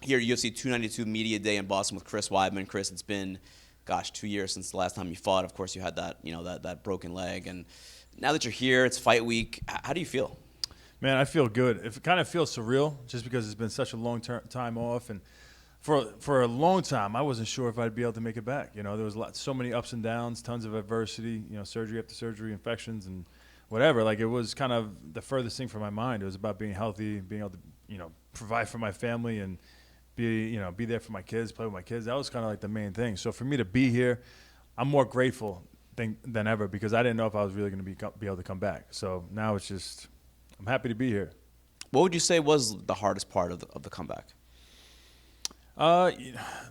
here at UFC 292 Media Day in Boston with Chris Weidman. Chris, it's been, 2 years since the last time you fought. Of course, you had that, that broken leg. And now that you're here, it's fight week. How do you feel? Man, I feel good. It kind of feels surreal just because it's been such a long time off. And for a long time, I wasn't sure if I'd be able to make it back. There was so many ups and downs, tons of adversity, surgery after surgery, infections, and whatever. Like, it was kind of the furthest thing from my mind. It was about being healthy, being able to, provide for my family and be there for my kids, play with my kids. That was kind of like the main thing. So for me to be here, I'm more grateful than ever because I didn't know if I was really going to be able to come back. So now it's just, I'm happy to be here. What would you say was the hardest part of the comeback?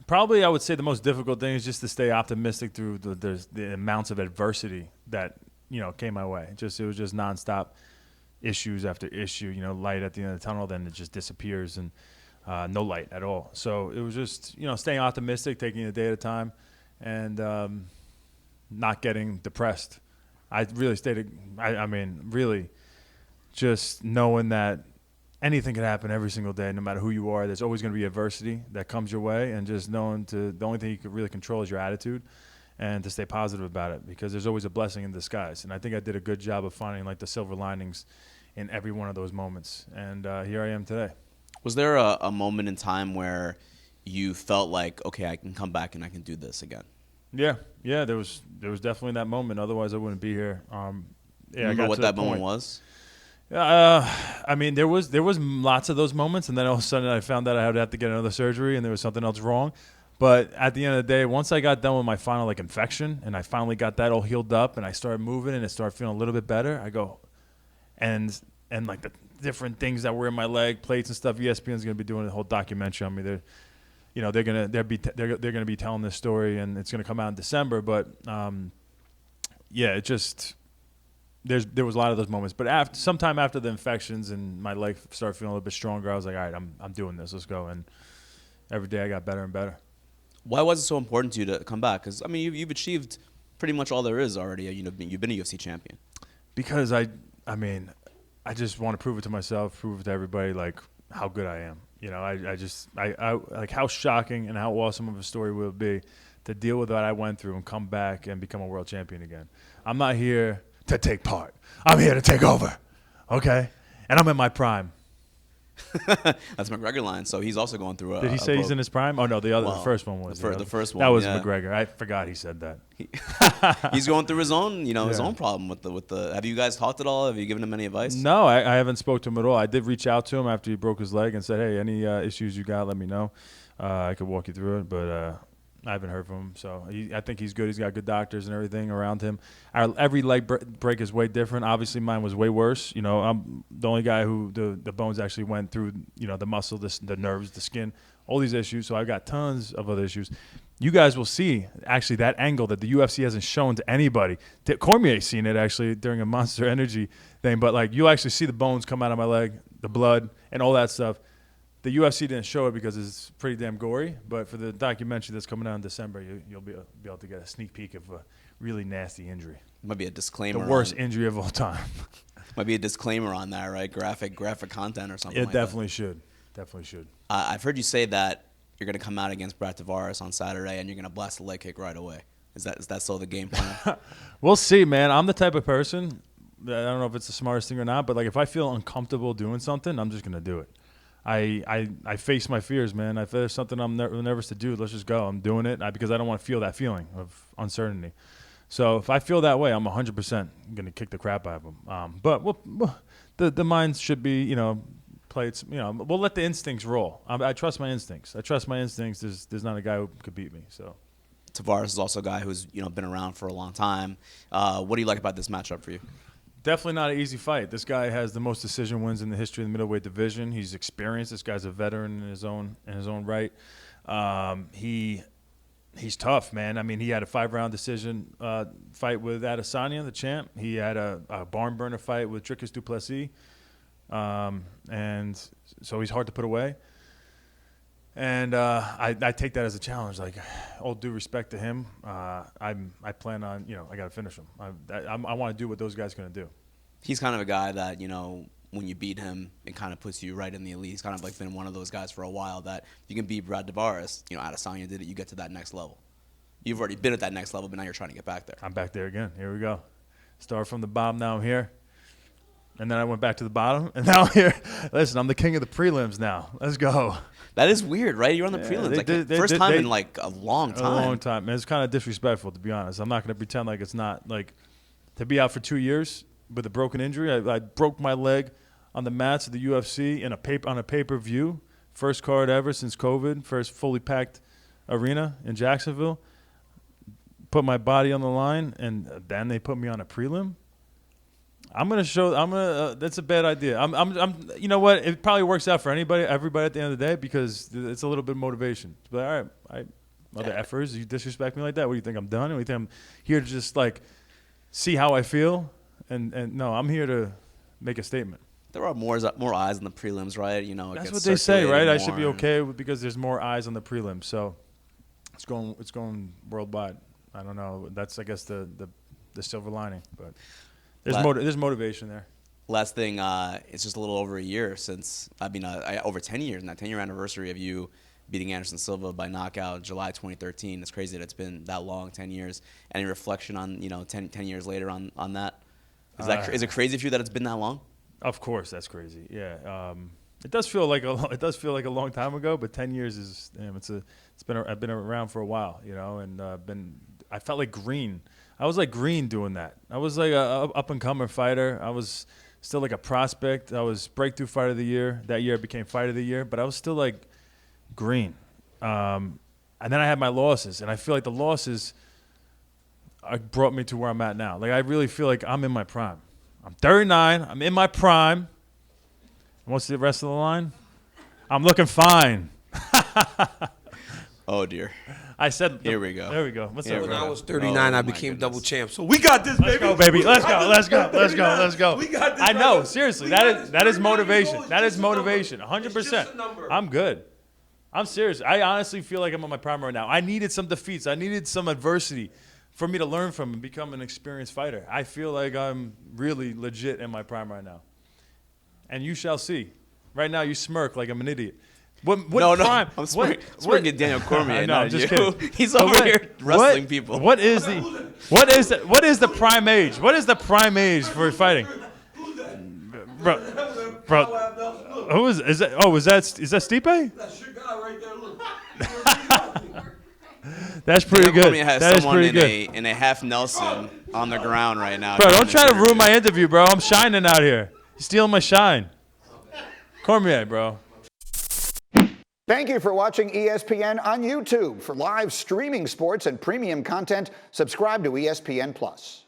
Probably I would say the most difficult thing is just to stay optimistic through the amounts of adversity that, came my way. It was just nonstop issues after issue, light at the end of the tunnel, then it just disappears and no light at all. So it was just, staying optimistic, taking it a day at a time, and not getting depressed. I really really just knowing that anything can happen every single day, no matter who you are. There's always going to be adversity that comes your way, and just knowing the only thing you can really control is your attitude and to stay positive about it because there's always a blessing in disguise. And I think I did a good job of finding, the silver linings in every one of those moments. And here I am today. Was there a moment in time where you felt like, okay, I can come back and I can do this again? Yeah, there was definitely that moment. Otherwise, I wouldn't be here. Remember what that moment was? There was lots of those moments, and then all of a sudden I found out I would have to get another surgery, and there was something else wrong. But at the end of the day, once I got done with my final infection, and I finally got that all healed up, and I started moving, and it started feeling a little bit better, I go, and the different things that were in my leg, plates and stuff. ESPN's going to be doing a whole documentary on me. They're going to be telling this story, and it's going to come out in December. But it just. There was a lot of those moments, but sometime after the infections and my leg started feeling a little bit stronger, I was like, all right, I'm doing this. Let's go. And every day I got better and better. Why was it so important to you to come back? Because you've achieved pretty much all there is already. You've been a UFC champion. Because I just want to prove it to myself, prove it to everybody, how good I am. I like how shocking and how awesome of a story will it be to deal with what I went through and come back and become a world champion again. I'm not here to take part. I'm here to take over, okay? And I'm in my prime. That's McGregor line, so he's also going through a... Did he say he's in his prime? Oh, no, the first one was. The first one, that was McGregor. I forgot he said that. He's going through his own, his own problem with the... Have you guys talked at all? Have you given him any advice? No, I haven't spoke to him at all. I did reach out to him after he broke his leg and said, hey, any issues you got, let me know. I could walk you through it, but... I haven't heard from him, so I think he's good. He's got good doctors and everything around him. Every leg break is way different. Obviously, mine was way worse. I'm the only guy who the bones actually went through, the muscle, the nerves, the skin, all these issues. So I've got tons of other issues. You guys will see, actually, that angle that the UFC hasn't shown to anybody. Cormier's seen it, actually, during a Monster Energy thing. But, you'll actually see the bones come out of my leg, the blood, and all that stuff. The UFC didn't show it because it's pretty damn gory, but for the documentary that's coming out in December, you'll be able to get a sneak peek of a really nasty injury. Might be a disclaimer. The worst injury of all time. Might be a disclaimer on that, right? Graphic content or something. It definitely should. Definitely should. I've heard you say that you're going to come out against Brad Tavares on Saturday and you're going to blast a leg kick right away. Is that still the game plan? We'll see, man. I'm the type of person that I don't know if it's the smartest thing or not, but if I feel uncomfortable doing something, I'm just going to do it. I face my fears, man. If there's something I'm nervous to do, let's just go. I'm doing it because I don't want to feel that feeling of uncertainty. So if I feel that way, I'm 100% going to kick the crap out of them. But the mind should be, play its, we'll let the instincts roll. I trust my instincts. There's not a guy who could beat me. So Tavares is also a guy who's been around for a long time. What do you like about this matchup for you? Definitely not an easy fight. This guy has the most decision wins in the history of the middleweight division. He's experienced. This guy's a veteran in his own right. He's tough, man. He had a 5-round decision fight with Adesanya, the champ. He had a barn burner fight with Dricus du Plessis, and so he's hard to put away. And I take that as a challenge. All due respect to him, I plan on, I got to finish him. I want to do what those guys going to do. He's kind of a guy that, when you beat him, it kind of puts you right in the elite. He's kind of like been one of those guys for a while that you can beat Brad Tavares. You know, Adesanya did it. You get to that next level. You've already been at that next level, but now you're trying to get back there. I'm back there again. Here we go. Start from the bottom, now I'm here. And then I went back to the bottom, and now I'm here. Listen, I'm the king of the prelims now. Let's go. That is weird, right? You're on the prelims. First time in like a long time. A long time. And it's kind of disrespectful, to be honest. I'm not going to pretend like it's not. Like, to be out for 2 years with a broken injury. I broke my leg on the mats of the UFC on a pay-per-view. First card ever since COVID. First fully packed arena in Jacksonville. Put my body on the line, and then they put me on a prelim. That's a bad idea. You know what? It probably works out for everybody at the end of the day because it's a little bit of motivation. But all right, mother effers, you disrespect me like that. What do you think? I'm done? What do you think? I'm here to just like see how I feel? And no, I'm here to make a statement. There are more eyes on the prelims, right? You know, that's what they say, right? I should be okay because there's more eyes on the prelims. So it's going worldwide. I don't know. That's I guess the silver lining, but. There's motivation there. Last thing, it's just a little over a year since, over 10 years, and that 10-year anniversary of you beating Anderson Silva by knockout July 2013. It's crazy that it's been that long, 10 years. Any reflection on, 10 years later on that? Is it crazy for you that it's been that long? Of course, that's crazy. Yeah. It does feel like a long time ago, but 10 years is, I've been around for a while, and I felt like green. I was like green doing that. I was like a up-and-comer fighter. I was still like a prospect. I was breakthrough fighter of the year. That year I became fighter of the year, but I was still like green. And then I had my losses, and I feel like the losses brought me to where I'm at now. Like I really feel like I'm in my prime. I'm 39. I'm in my prime. And what's the rest of the line? I'm looking fine. Oh, dear. I said, here we go. There we go. What's up? When I was 39, I became double champ. So we got this, baby. Let's go, baby. Let's go. We got this. I know. Seriously, that is motivation. That is motivation. 100%. I'm good. I'm serious. I honestly feel like I'm on my prime right now. I needed some defeats. I needed some adversity for me to learn from and become an experienced fighter. I feel like I'm really legit in my prime right now. And you shall see. Right now, you smirk like I'm an idiot. What prime? I'm smirking at Daniel Cormier. No, I'm just kidding. He's over here wrestling people. What is the prime age? What is the prime age for fighting? Bro, who is that? Oh, is that Stipe? That's your guy right there. Look. That's pretty good. Cormier has that is someone pretty good. in a half Nelson on the ground right now. Bro, don't try to ruin my interview, bro. I'm shining out here. You're stealing my shine. Cormier, bro. Thank you for watching ESPN on YouTube. For live streaming sports and premium content, subscribe to ESPN+.